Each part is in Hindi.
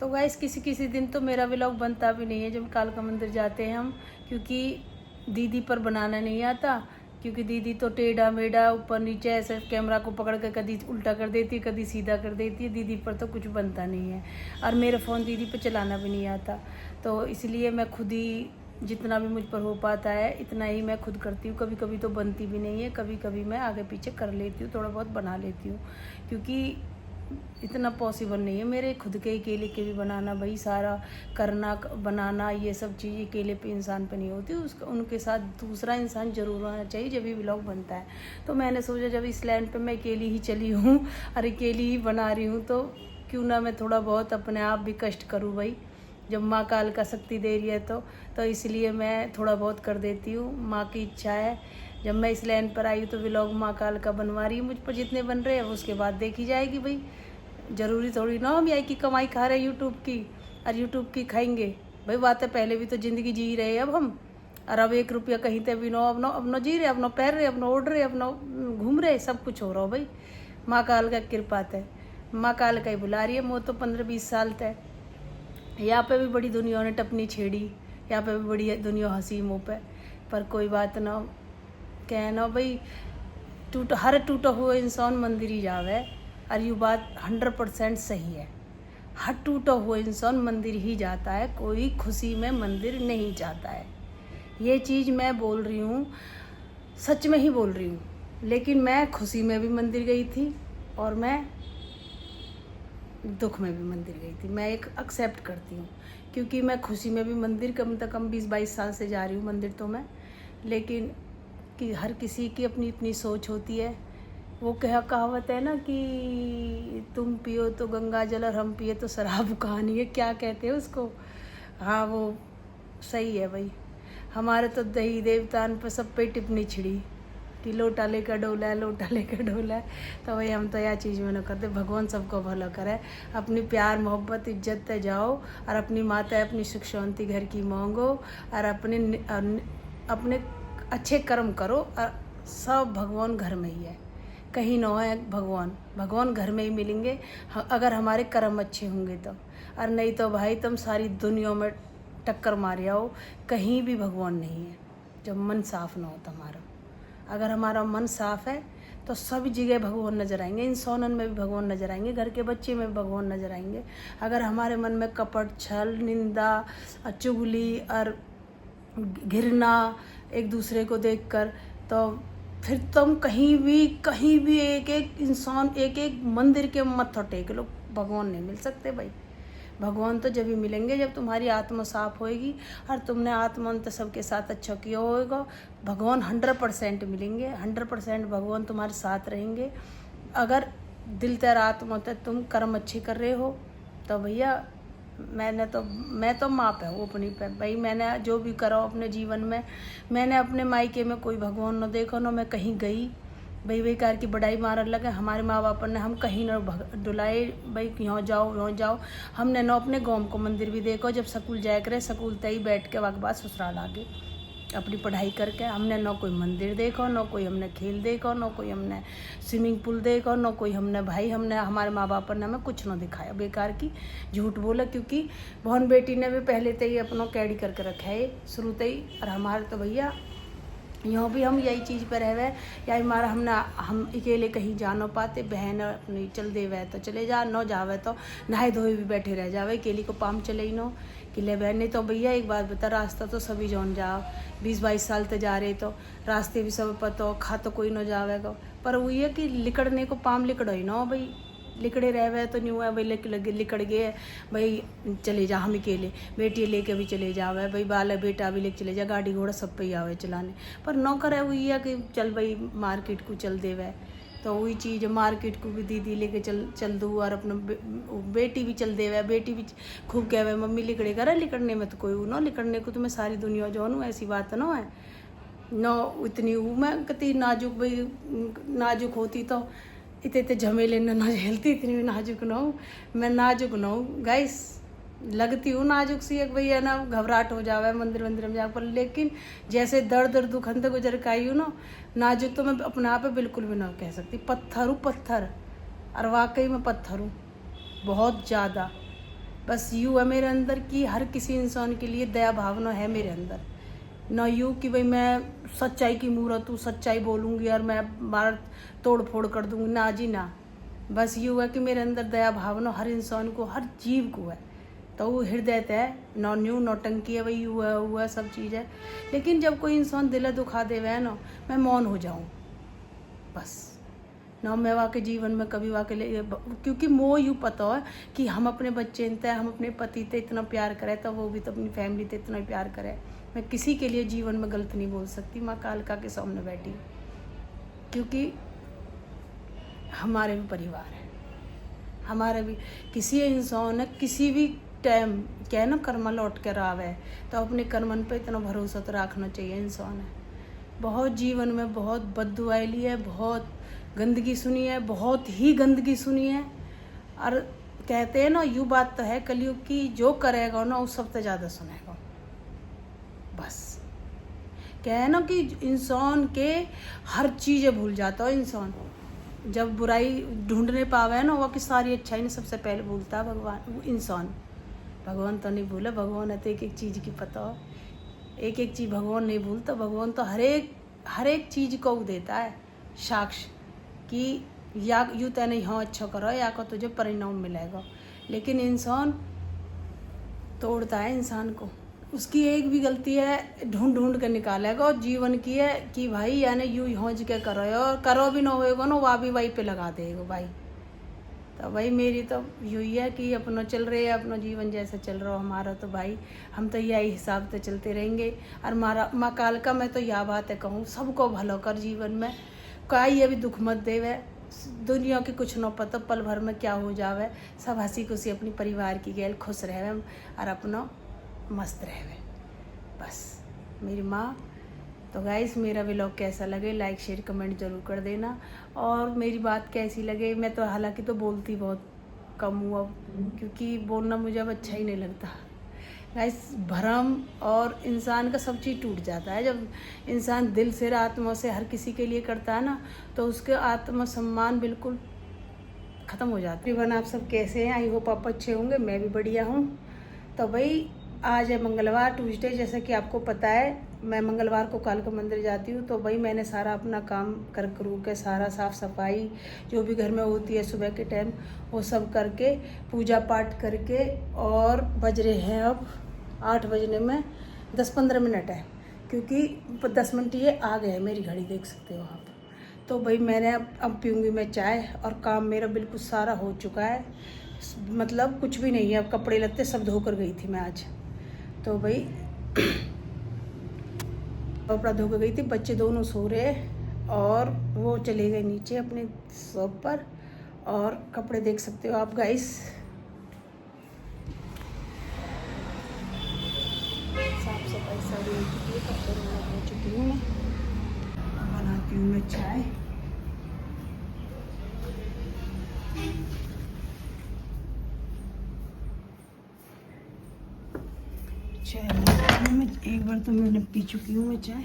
तो गाइस किसी किसी दिन तो मेरा व्लॉग बनता भी नहीं है जब कालका मंदिर जाते हैं हम, क्योंकि दीदी पर बनाना नहीं आता। क्योंकि दीदी तो टेढ़ा मेढ़ा ऊपर नीचे ऐसे कैमरा को पकड़ कर कभी उल्टा कर देती है, कभी सीधा कर देती है। दीदी पर तो कुछ बनता नहीं है, और मेरा फ़ोन दीदी पर चलाना भी नहीं आता। तो इसलिए मैं खुद ही जितना भी मुझ पर हो पाता है इतना ही मैं खुद करती हूँ। कभी कभी तो बनती भी नहीं है, कभी कभी मैं आगे पीछे कर लेती हूँ, थोड़ा बहुत बना लेती हूँ। क्योंकि इतना पॉसिबल नहीं है मेरे खुद के अकेले के भी बनाना, भाई सारा करना बनाना ये सब चीज़ अकेले पे इंसान पे नहीं होती, उसका उनके साथ दूसरा इंसान ज़रूर होना चाहिए जब भी व्लॉग बनता है। तो मैंने सोचा जब इस लाइन पे मैं अकेली ही चली हूँ और अकेली ही बना रही हूँ, तो क्यों ना मैं थोड़ा बहुत अपने आप भी कष्ट करूँ भाई, जब माँ कालका शक्ति दे रही है तो इसलिए मैं थोड़ा बहुत कर देती हूँ। माँ की इच्छा है, जब मैं इस लाइन पर आई तो व्लॉग माँ कालका बनवा रही है। मुझ पर जितने बन रहे हैं उसके बाद देखी जाएगी भाई। ज़रूरी थोड़ी ना हम यही की कमाई खा रहे हैं यूट्यूब की, और यूट्यूब की खाएंगे भाई। बातें पहले भी तो ज़िंदगी जी रहे हैं अब हम, और अब 1 रुपया कहीं ते भी नो अपनो जी रहे, अपनो पैर रहे, अपनो ओढ़ रहे, अपनो घूम रहे, सब कुछ हो रहा हो भाई। माँ कालका की कृपा है, माँ कालका ही बुला रही है। वो तो 15-20 साल तय यहाँ पे भी बड़ी दुनिया ने टपनी छेड़ी, यहाँ पे भी बड़ी दुनिया हंसी मुँह पर कोई बात ना कहना भाई। हर टूटा हुआ इंसान मंदिर ही जावे, और ये बात 100% सही है। हर टूटा हुआ इंसान मंदिर ही जाता है, कोई खुशी में मंदिर नहीं जाता है। ये चीज़ मैं बोल रही हूँ, सच में ही बोल रही हूँ। लेकिन मैं खुशी में भी मंदिर गई थी और मैं दुख में भी मंदिर गई थी। मैं एक एक्सेप्ट करती हूँ, क्योंकि मैं खुशी में भी मंदिर कम से कम 20-22 साल से जा रही हूँ मंदिर तो मैं। लेकिन कि हर किसी की अपनी अपनी सोच होती है। वो कहावत है ना कि तुम पियो तो गंगा जल और हम पिए तो शराब, कहानी है क्या कहते हैं उसको। हाँ वो सही है भाई। हमारे तो दही देवतान पर सब पे टिप्पणी छिड़ी कि लोटा लेकर डोला है, लोटा लेकर डोला है। तो भाई हम तो यह चीज़ में न करते। भगवान सबको भला करे, अपनी प्यार मोहब्बत इज्जत ते जाओ, और अपनी माता अपनी सुख शांति घर की मांगो, और अपने अच्छे कर्म करो। और सब भगवान घर में ही है, कहीं न है भगवान घर में ही मिलेंगे अगर हमारे कर्म अच्छे होंगे तो। और नहीं तो भाई तुम सारी दुनिया में टक्कर मारे आओ, कहीं भी भगवान नहीं है जब मन साफ ना हो तुम्हारा। अगर हमारा मन साफ है तो सभी जगह भगवान नजर आएंगे, इंसानन में भी भगवान नजर आएंगे, घर के बच्चे में भी भगवान नजर आएंगे। अगर हमारे मन में कपट, छल, निंदा, चुगली और घृणा एक दूसरे को देखकर, तो फिर तुम कहीं भी एक एक इंसान एक एक मंदिर के मत्था टेक लो, भगवान नहीं मिल सकते भाई। भगवान तो जब ही मिलेंगे जब तुम्हारी आत्मा साफ होएगी और तुमने आत्मंत सबके साथ अच्छा किया होगा। भगवान 100% मिलेंगे, 100% भगवान तुम्हारे साथ रहेंगे। अगर दिल तेरा आत्मा तक तुम कर्म अच्छे कर रहे हो तो भैया मैं तो माँ पे हूँ अपनी पे भाई। मैंने जो भी करा अपने जीवन में, मैंने अपने मायके में कोई भगवान न देखो, न मैं कहीं गई भाई बेकार की बड़ाई मारने लगे। हमारे माँ बाप ने हम कहीं न डुलाए भाई, यहाँ जाओ। हमने न अपने गाँव को मंदिर भी देखो, जब स्कूल जाया करे स्कूल तय बैठ के वक्त बाद ससुराल आगे अपनी पढ़ाई करके। हमने न कोई मंदिर देखो, न कोई हमने खेल देखो, न कोई हमने स्विमिंग पूल देखो, न कोई हमने हमारे माँ बाप ने हमें कुछ न दिखाया। बेकार की झूठ बोला, क्योंकि बहन बेटी ने भी पहले से ही अपनों कैडी करके रखा है शुरू से ही। और हमारे तो भैया यहाँ भी हम यही चीज़ पर रहे या हमारा हम अकेले कहीं जा न पाते। बहन अपनी चल दे वह तो चले जा, न जावे तो नहाए धोए भी बैठे रह जावे, अकेली को पाम चले ही नो कि ले बहन। नहीं तो भैया एक बात बता, रास्ता तो सभी जौन जाओ 20-22 साल तक जा रहे तो रास्ते भी सब पता हो, खा तो कोई न जावेगा। पर वो ये कि लिकड़ने को पाम लिकड़ो ही ना भाई, लिकड़े रह गए तो नहीं हुआ भाई। लिकड़ गए भाई, चले जा हम अकेले, बेटी लेके भी चले जावे भाई, बाल बेटा भी लेके चले जा, गाड़ी घोड़ा सब पे ही आवे चलाने। पर नौकर है वही है कि चल भाई मार्केट को चल देवे, तो वही चीज़ मार्केट को भी दीदी लेके चल दूँ, और अपना बेटी भी चल देवे। बेटी भी खूब कहवे मम्मी लिकड़े करे, लिकड़ने में तो कोई न लिकड़ने को तो मैं सारी दुनिया जो हूँ, ऐसी बात न है न। इतनी मैं कति नाजुक भाई, नाजुक होती तो इतने झमेले न झेलती, इतनी भी नाजुक न हूँ मैं, नाजुक न हूँ गाइस। लगती हूँ नाजुक सी एक भैया ना, घबराहट हो जावे मंदिर में जाकर, पर लेकिन जैसे दर्द दुख अंत गुजर के आई हूँ ना, नाजुक तो मैं अपने आप पे बिल्कुल भी ना कह सकती। पत्थर हूँ पत्थर, और वाकई में पत्थर हूँ बहुत ज़्यादा। बस यूँ है मेरे अंदर कि हर किसी इंसान के लिए दया भावना है मेरे अंदर। ना यूँ कि भाई मैं सच्चाई की मूरत हूँ, सच्चाई बोलूँगी और मैं मार तोड़ फोड़ कर दूँगी, ना जी ना। बस यूँ है कि मेरे अंदर दया भावना हर इंसान को, हर जीव को है। तो वो हृदय है, नौ न्यू नौटंकी है, वही हुआ है सब चीज़ है। लेकिन जब कोई इंसान दिल दुखा देवे है ना, मैं मौन हो जाऊँ बस। ना मैं वाके जीवन में कभी वाके ले, क्योंकि मोह यूँ पता है कि हम अपने बच्चे ते, हम अपने पति ते इतना प्यार करें, तो वो भी तो अपनी फैमिली ते इतना प्यार करे। मैं किसी के लिए जीवन में गलत नहीं बोल सकती, माँ कालका के सामने बैठी, क्योंकि हमारे भी परिवार है, हमारे भी किसी इंसान है किसी भी टाइम क्या है ना, कर्म लौट कर आवे, तो अपने कर्मन पे इतना भरोसा तो रखना चाहिए इंसान है। बहुत जीवन में बहुत बददुआई ली है, बहुत गंदगी सुनी है, बहुत ही गंदगी सुनी है। और कहते हैं ना, यूँ बात तो है कलयुग की, जो करेगा ना उस सबसे ज़्यादा सुनेगा। बस क्या है ना कि इंसान के हर चीज़ें भूल जाता है इंसान, जब बुराई ढूंढने पावे ना, वो कि सारी अच्छाई ने सबसे पहले भूलता है भगवान, इंसान। भगवान तो नहीं भूला, भगवान है तो एक एक चीज़ की पता हो, एक एक चीज़ भगवान नहीं भूलता। भगवान तो हर एक चीज़ को देता है साक्ष्य कि या यूँ तो नहीं, हाँ अच्छा करो या को तुझे परिणाम मिलेगा। लेकिन इंसान तोड़ता है इंसान को, उसकी एक भी गलती है ढूंढ ढूंढ कर निकालेगा। और जीवन की है कि भाई यानी यूँ होंज के करो, और करो भी ना होएगा ना, वह भी वही पे लगा देगा भाई। तो भाई मेरी तो यही है कि अपना चल रहे है, अपना जीवन जैसा चल रहा हो हमारा, तो भाई हम तो यही हिसाब से चलते रहेंगे। और माँ कालका मैं तो यह बात है कहूँ, सबको भलो कर जीवन में, कोई अभी दुख मत देवे। दुनिया की कुछ न पता पल भर में क्या हो जावे, सब हंसी खुशी अपनी परिवार की गैल खुश रहे और अपना मस्त रहे बस मेरी माँ। तो गाइस मेरा व्लॉग कैसा लगे लाइक शेयर कमेंट ज़रूर कर देना, और मेरी बात कैसी लगे। मैं तो हालांकि तो बोलती बहुत कम हूँ अब, क्योंकि बोलना मुझे अब अच्छा ही नहीं लगता गाइस। भरम और इंसान का सब चीज़ टूट जाता है जब इंसान दिल से आत्मा से हर किसी के लिए करता है ना, तो उसके आत्मसम्मान बिल्कुल ख़त्म हो जाता है। तकरीबन आप सब कैसे हैं, आई होप आप अच्छे होंगे, मैं भी बढ़िया हूँ। तो भाई आज है मंगलवार, ट्यूसडे, जैसा कि आपको पता है मैं मंगलवार को कालका मंदिर जाती हूँ। तो भाई मैंने सारा अपना काम कर करू के, सारा साफ़ सफाई जो भी घर में होती है सुबह के टाइम, वो सब करके पूजा पाठ करके, और बज रहे हैं अब 8 बजने में 10-15 मिनट है, क्योंकि 10 मिनट ये आ गए, मेरी घड़ी देख सकते हो आप। तो भाई मैंने अब पीऊँगी मैं चाय, और काम मेरा बिल्कुल सारा हो चुका है, मतलब कुछ भी नहीं है। अब कपड़े लत्ते सब धोकर गई थी मैं आज। तो भाई कपड़ा धोकर गई थी, बच्चे दोनों सो रहे, और वो चले गए नीचे अपने शॉप पर। और कपड़े देख सकते हो आप गाइस, साफ सफाई सारी हो चुकी है, कपड़े हो चुकी हूँ मैं। बनाती हूँ मैं चाय। चाय मैं एक बार तो मैंने पी चुकी हूँ मैं चाय।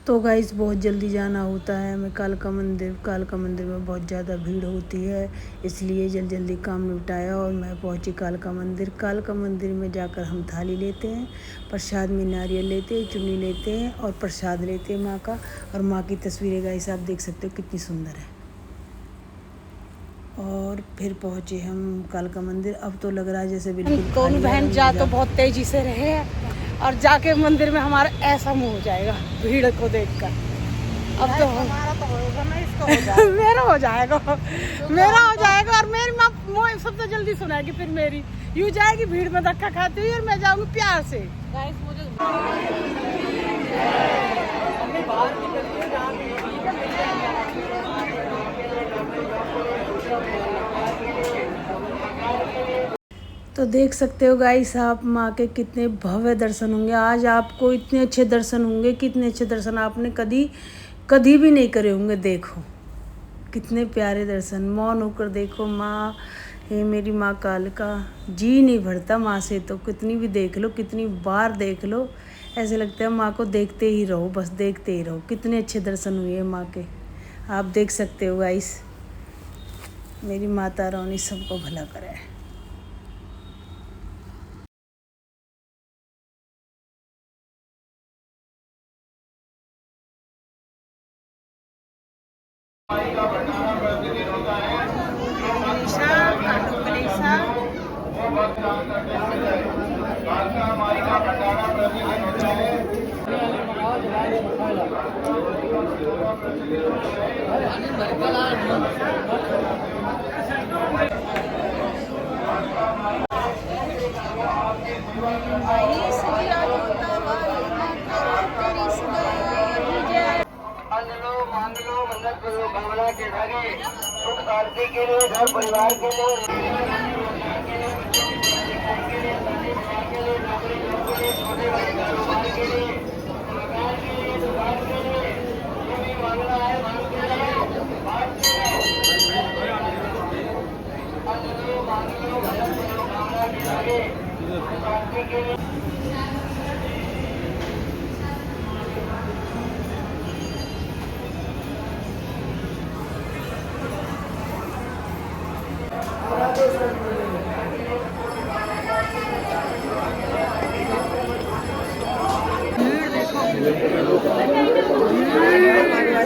तो गाइस बहुत जल्दी जाना होता है हमें कालका मंदिर। कालका मंदिर में बहुत ज़्यादा भीड़ होती है, इसलिए जल्दी काम निपटाया और मैं पहुंची कालका मंदिर। कालका मंदिर में जाकर हम थाली लेते हैं, प्रसाद में नारियल लेते हैं, चुन्नी लेते हैं और प्रसाद लेते हैं माँ का। और माँ की तस्वीरें गाइस आप देख सकते हो कितनी सुंदर है। और फिर पहुँचे हम कालका मंदिर। अब तो लग रहा है जैसे बिल्कुल दोनों बहन जा तो बहुत तेजी से रहे हैं, और जाके मंदिर में हमारा ऐसा मुंह हो जाएगा भीड़ को देखकर। अब तो हमारा तो होगा ना, इसका हो जाएगा मेरा हो जाएगा, मेरा हो जाएगा। और मेरी माँ सबसे जल्दी सुनाएगी, फिर मेरी यूँ जाएगी भीड़ में धक्का खाती हुई, और मैं जाऊंगी प्यार से। तो देख सकते हो गाइस आप माँ के कितने भव्य दर्शन होंगे आज आपको, इतने अच्छे दर्शन होंगे, कितने अच्छे दर्शन आपने कभी भी नहीं करे होंगे। देखो कितने प्यारे दर्शन, मौन होकर देखो माँ, हे मेरी माँ कालका। जी नहीं भरता माँ से, तो कितनी भी देख लो, कितनी बार देख लो, ऐसे लगता है माँ को देखते ही रहो, बस देखते ही रहो। कितने अच्छे दर्शन हुए हैं माँ के, आप देख सकते हो गाइस। मेरी माता रानी सबको भला करे। के लिए घर परिवार के लिए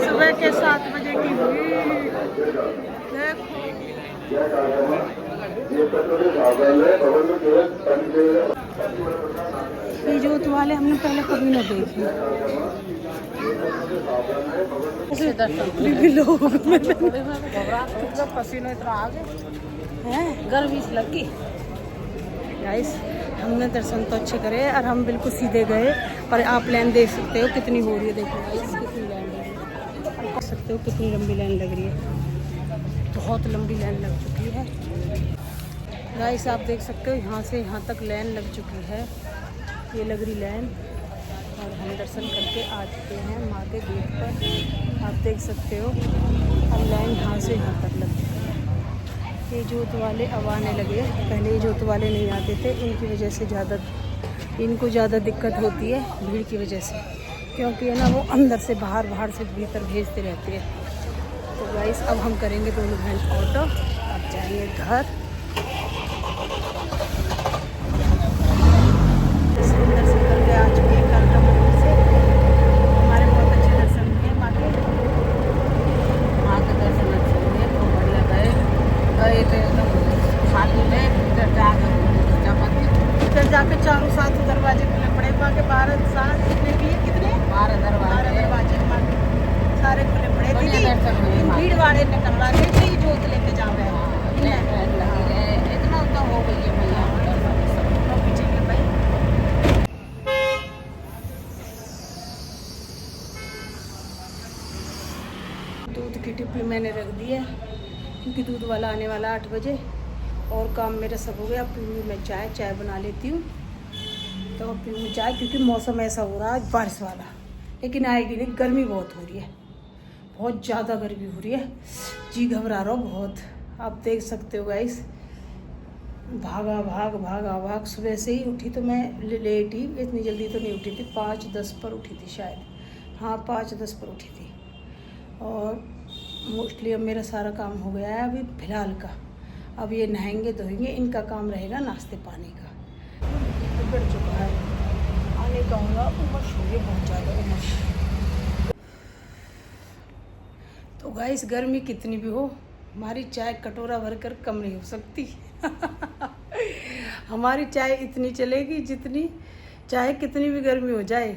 सुबह के 7 बजे की भीड़ देखो। ये जोत वाले हमने पहले कभी ना देखे। लोग पसीना इतना आ गया है, गर्मी से लगी। गाइस हमने दर्शन तो अच्छे करे और हम बिल्कुल सीधे गए, पर आप लाइन देख सकते हो कितनी हो रही है। देखो गाइस कितनी लाइन लग रही है, देख सकते हो कितनी लंबी लाइन लग रही है। बहुत लंबी लाइन लग चुकी है गाइस, आप देख सकते हो यहाँ से यहाँ तक लाइन लग चुकी है। ये लग रही लाइन, और हम दर्शन करके आ चुके हैं माँ के गेट पर। आप देख सकते हो अब लाइन यहाँ से यहाँ तक लग चुकी है। ये जोत वाले अब आने लगे, पहले ये जोत वाले नहीं आते थे। इनकी वजह से इनको ज़्यादा दिक्कत होती है भीड़ की वजह से, क्योंकि है ना वो अंदर से बाहर से भीतर भेजते रहते हैं। तो गाइस अब हम करेंगे दोनों बहन ऑटो, अब जाएंगे घर। दर्शन करके आ चुके हैं कालका मंदिर से। हमारे बहुत अच्छे दर्शन हुए माँ के दर्शन अच्छे हुए, बहुत बढ़िया गए तो एकदम खाली में फिर जाके चारों सात दरवाजे खुले पड़े। माँ के 12 साल जितने भी है, कितने 12 दरवाजे माँ के सारे खुले पड़े। भीड़ वाले निकलवा के जोत लेके जाओ इतना तो हो गई है भैया। पीछे के भाई दूध की डिब्बी मैंने रख दी है, क्योंकि दूध वाला आने वाला 8 बजे, और काम मेरा सब हो गया। अब पीऊँगी मैं चाय बना लेती हूँ। तो पीऊँगी चाय, क्योंकि मौसम ऐसा हो रहा है बारिश वाला, लेकिन आएगी नहीं। गर्मी बहुत हो रही है, बहुत ज़्यादा गर्मी हो रही है, जी घबरा रहा हो बहुत। आप देख सकते हो गाइस, भाग सुबह से ही उठी तो मैं लेट ही, इतनी जल्दी तो नहीं उठी थी, 5:10 पर उठी थी शायद, हाँ 5:10 पर उठी थी। और मोस्टली अब मेरा सारा काम हो गया है अभी फ़िलहाल का। अब ये नहाएंगे धोएंगे, इनका काम रहेगा नाश्ते पानी का। बढ़ चुका है, आने का होगा उमस हो रही है, बहुत ज़्यादा उमस। तो गाइस गर्मी कितनी भी हो, हमारी चाय कटोरा भर कर कम नहीं हो सकती। हमारी चाय इतनी चलेगी जितनी, चाहे कितनी भी गर्मी हो जाए।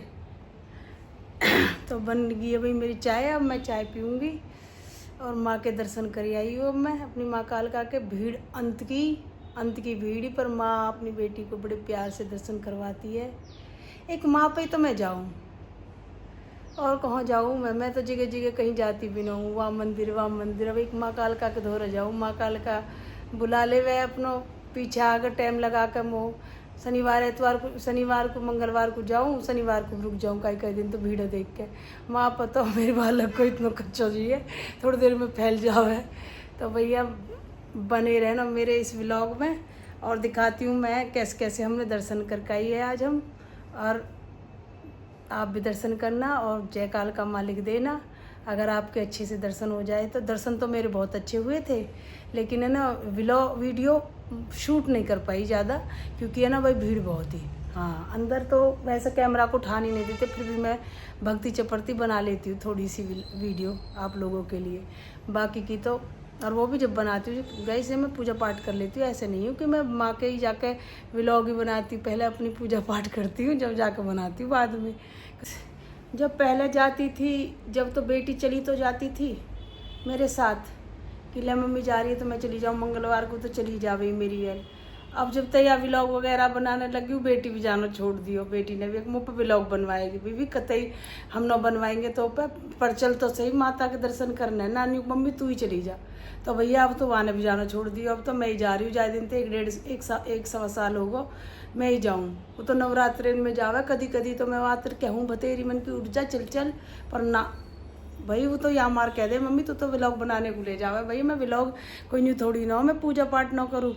तो बन गई है भाई मेरी चाय, अब मैं चाय पीऊँगी और माँ के दर्शन कर आई हूँ। अब मैं अपनी माँ कालका के भीड़ अंत की भीड़ ही, पर माँ अपनी बेटी को बड़े प्यार से दर्शन करवाती है। एक माँ पे तो मैं जाऊँ, और कहाँ जाऊँ मैं तो जगह जगह कहीं जाती भी ना हूँ। वहाँ मंदिर अब एक माँ कालका के धोरे जाऊँ। माँ कालका बुला ले वह अपनों पीछे आकर टाइम लगा कर मोह शनिवार को मंगलवार को जाऊँ, शनिवार को रुक जाऊँ कई दिन, तो भीड़ देख के माँ पता हो मेरे बालक को इतना कच्चा चाहिए, थोड़ी देर में फैल जाओ है। तो भैया बने रहना मेरे इस व्लॉग में, और दिखाती हूँ मैं कैसे कैसे हमने दर्शन करके आई है आज हम। और आप भी दर्शन करना और जय कालका माँ लिख देना। अगर आपके अच्छे से दर्शन हो जाए तो। दर्शन तो मेरे बहुत अच्छे हुए थे, लेकिन है ना वीडियो शूट नहीं कर पाई ज़्यादा, क्योंकि है ना भाई भीड़ बहुत थी। हाँ, अंदर तो वैसे कैमरा को उठा नहीं देते, फिर भी मैं भक्ति चपड़ती बना लेती हूँ थोड़ी सी वीडियो आप लोगों के लिए। बाकी की तो, और वो भी जब बनाती हूँ गई से मैं पूजा पाठ कर लेती हूँ। ऐसे नहीं हूँ कि मैं माँ के ही जाके व्लॉग ही बनाती हूँ, पहले अपनी पूजा पाठ करती हूँ, जब जाके बनाती हूँ बाद में। जब पहले जाती थी, जब तो बेटी चली तो जाती थी मेरे साथ कि ले मम्मी जा रही है तो मैं चली जाऊँ, मंगलवार को तो चली जावे मेरी यार। अब जब तैया व्लॉग वगैरह बनाने लगी हूँ, बेटी भी जाना छोड़ दियो। बेटी ने भी एक मुँह पर व्लॉग बनवाएगी, बीबी कतई हम न बनवाएंगे तो पर चल तो सही, माता के दर्शन करना है। नानी मम्मी तू ही चली जा, तो भैया अब तो वहाँ ने भी जाना छोड़ दिया। अब तो मैं ही जा रही हूँ, ज्यादा दिन तो एक सवा साल होगा मैं ही जाऊँ। वो तो नवरात्रि में जावा कदी कदी, तो मैं वहाँ कहूँ भतेरी मन की उठ जा चल चल, पर ना भाई वो तो यहाँ मार कह दे मम्मी तू तो व्लॉग बनाने को ले जावा। भाई मैं व्लॉग कोई नहीं थोड़ी ना हो, मैं पूजा पाठ ना करूँ,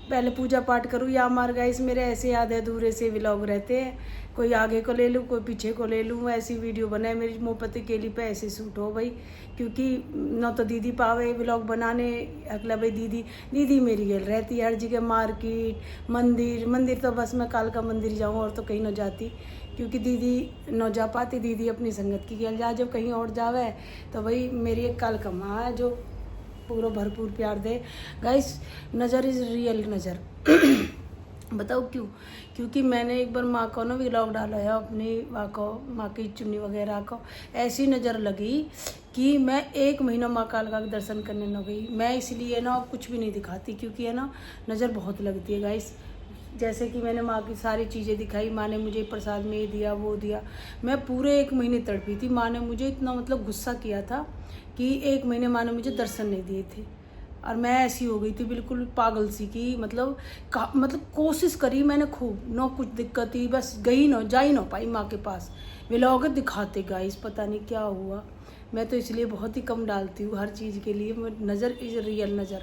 पहले पूजा पाठ करूँ। या मार गाइस मेरे ऐसे आधे अधूरे से व्लॉग रहते हैं, कोई आगे को ले लूँ कोई पीछे को ले लूँ, ऐसी वीडियो बनाए मेरी मोमबत्ती केली पे ऐसे शूट हो भाई। क्योंकि न तो दीदी पावे व्लॉग बनाने, अगला भाई दीदी मेरी गेल रहती है हर जगह, मार्केट मंदिर तो बस मैं कालका मंदिर जाऊँ और तो कहीं न जाती, क्योंकि दीदी न जा पाती। दीदी अपनी संगत की गेल जा, जब कहीं और जावे तो भाई मेरी एक कालका माँ है जो पूरा भरपूर प्यार दे। गाइस नज़र इज़ रियल नज़र। बताओ क्यों? क्योंकि मैंने एक बार माँ को ना व्लॉग डाला है अपनी माँ की चुन्नी वगैरह को, ऐसी नज़र लगी कि मैं 1 महीना माँ कालका के दर्शन करने न गई। मैं इसलिए ना कुछ भी नहीं दिखाती, क्योंकि है ना नज़र बहुत लगती है गाइस। जैसे कि मैंने माँ की सारी चीज़ें दिखाई, माँ ने मुझे प्रसाद में ये दिया वो दिया, मैं पूरे 1 महीने तड़पी थी। माँ ने मुझे इतना मतलब गुस्सा किया था कि 1 महीने माँ ने मुझे दर्शन नहीं दिए थे, और मैं ऐसी हो गई थी बिल्कुल पागल सी की मतलब कोशिश करी मैंने खूब, न कुछ दिक्कत थी, बस जा ही ना पाई माँ के पास। व्लॉग दिखाते गाइस पता नहीं क्या हुआ। मैं तो इसलिए बहुत ही कम डालती हूँ हर चीज़ के लिए। नज़र इज़ रियल नज़र।